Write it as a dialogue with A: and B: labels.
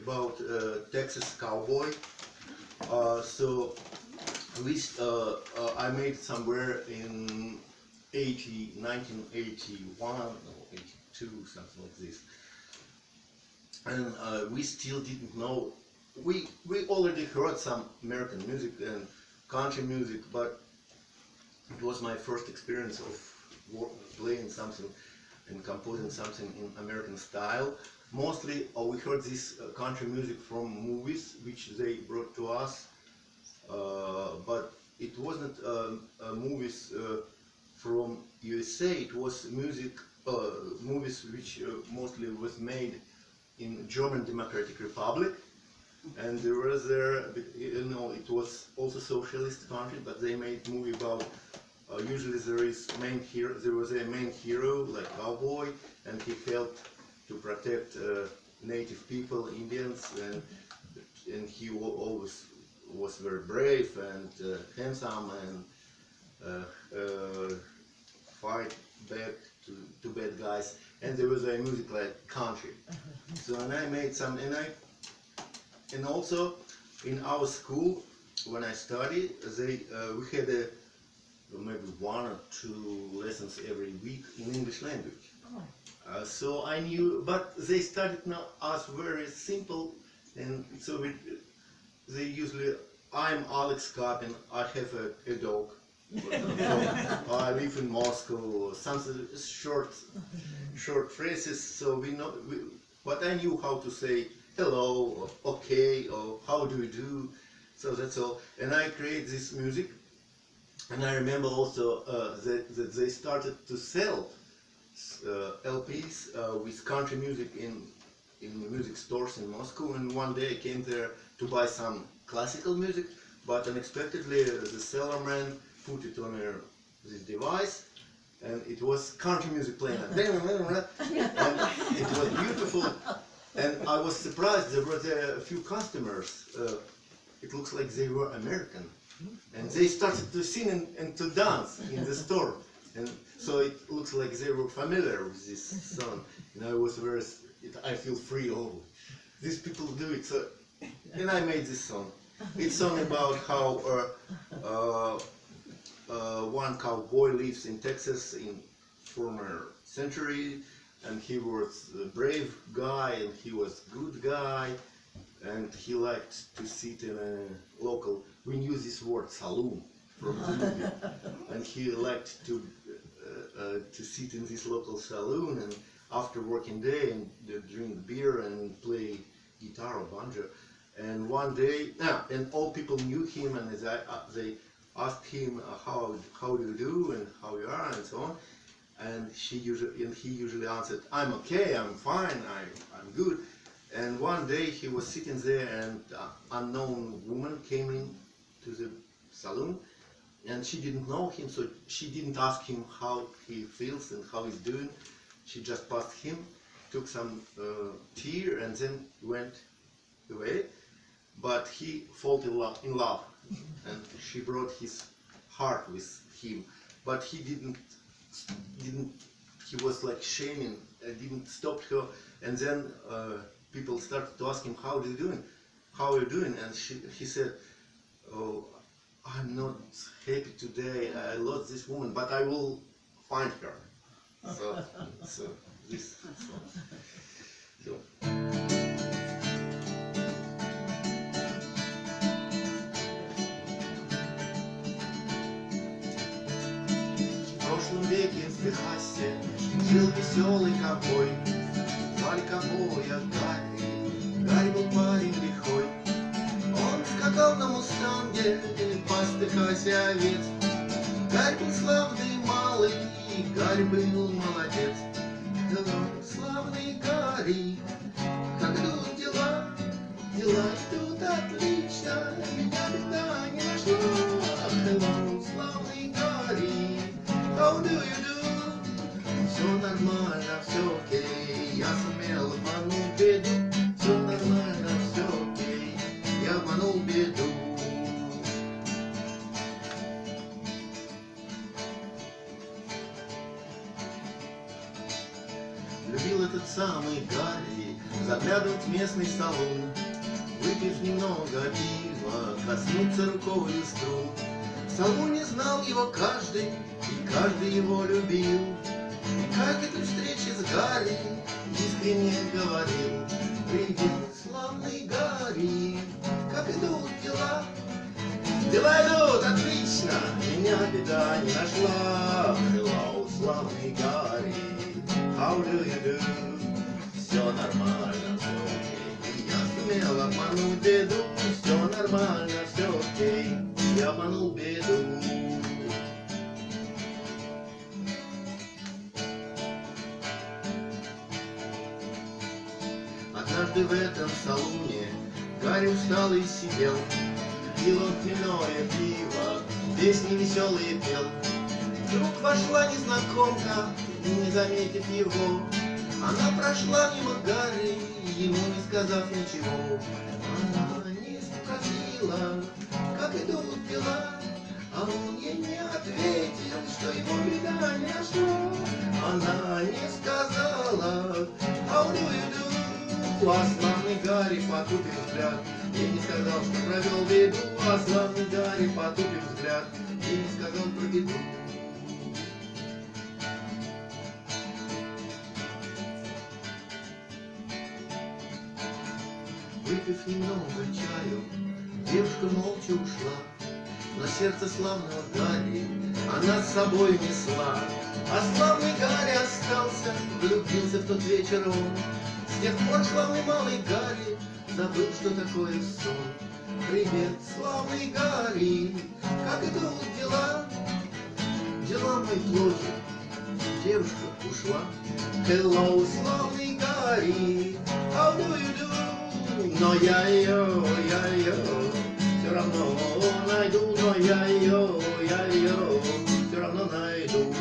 A: about Texas cowboy. So I made it somewhere in 1981 or 82, something like this. And we still didn't know. We already heard some American music and country music, but it was my first experience of playing something and composing something in American style. Mostly we heard this country music from movies which they brought to us, but it wasn't movies from USA. It was movies which mostly was made in German Democratic Republic, and there was it was also socialist country, but they made movie about usually there was a main hero like cowboy, and he helped to protect native people, Indians, and he always was very brave and handsome and fight back to bad guys. And there was a music like country. So and I made some, and also in our school when I studied, we had maybe 1 or 2 lessons every week in English language. So I knew, but they started us very simple, and so they usually, I'm Alex Kapin, I have a dog. I live in Moscow, something short phrases, so but I knew how to say hello, or okay, or how do you do, so that's all. And I create this music, and I remember also that they started to sell LPs with country music in music stores in Moscow, and one day I came there to buy some classical music, but unexpectedly the seller man put it on this device, and it was country music playing, and it was beautiful, and I was surprised. There were a few customers, it looks like they were American, and they started to sing and to dance in the store, and so it looks like they were familiar with this song, and I was I feel free. Oh, these people do it, so, and I made this song. It's a song about how one cowboy lives in Texas in former century, and he was a brave guy, and he was good guy, and he liked to sit in a local, we use this word saloon from the movie, and he liked to sit in this local saloon, and after working day and drink beer and play guitar or banjo. And one day, and all people knew him, and they asked him how do you do and how you are and so on, and he usually answered, I'm okay, I'm fine, I'm good. And one day he was sitting there, and an unknown woman came in to the saloon, and she didn't know him, so she didn't ask him how he feels and how he's doing. She just passed him, took some tea, and then went away. But he fell in love, and she brought his heart with him. But he didn't. He was like shaming, didn't stop her. And then people started to ask him, how are you doing? How are you doing? And he said, oh, I'm not happy today. I lost this woman, but I will find her. So this. So. В прошлом веке в Техасе жил веселый ковбой. Звали ковбоя Гарри. Гарри был парень лихой. Он скакал на мустанге и пас в Техасе овец. Гарри был славный малый, и Гарри был молодец. Славный Гарри, как идут дела? Дела идут отлично, меня беда не нашла. Hello, славный Гарри, how do you do? Все нормально, все окей, я сумел обмануть беду. Все нормально, все окей, я обманул беду. Любил этот самый Гарри заглянуть в местный салон, выпив немного пива, коснуться рукою струн. В салоне знал его каждый, и каждый его любил. И как этой встрече с Гарри искренне говорил: привет, славный Гарри, как идут дела? Дела идут отлично, меня беда не нашла. Hello, славный Гарри, how do you do? Все нормально, все окей. Я сумел обмануть беду. Все нормально, все окей. Я обманул беду. Однажды в этом салоне Гарри устал и сидел, пил он хмельное пиво, песни веселые пел. Вдруг вошла незнакомка, и не заметив его, она прошла мимо Гарри, ему не сказав ничего. Она не спросила, как идут дела, а он ей не ответил, что его беда не нашла. Она не сказала how do you do? А славный Гарри потупил взгляд, ей не сказал, что провел беду. А славный Гарри потупил взгляд, ей не сказал про беду. Выпив немного чаю, девушка молча ушла, но сердце славного Гарри она с собой несла. А славный Гарри остался, влюбился в тот вечер он. С тех пор славный малый Гарри забыл, что такое сон. Привет, славный Гарри, как идут дела? Дела мои плохи, девушка ушла. Hello, славный Гарри, how do you do? Но я ее все равно найду. Но я ее все равно найду.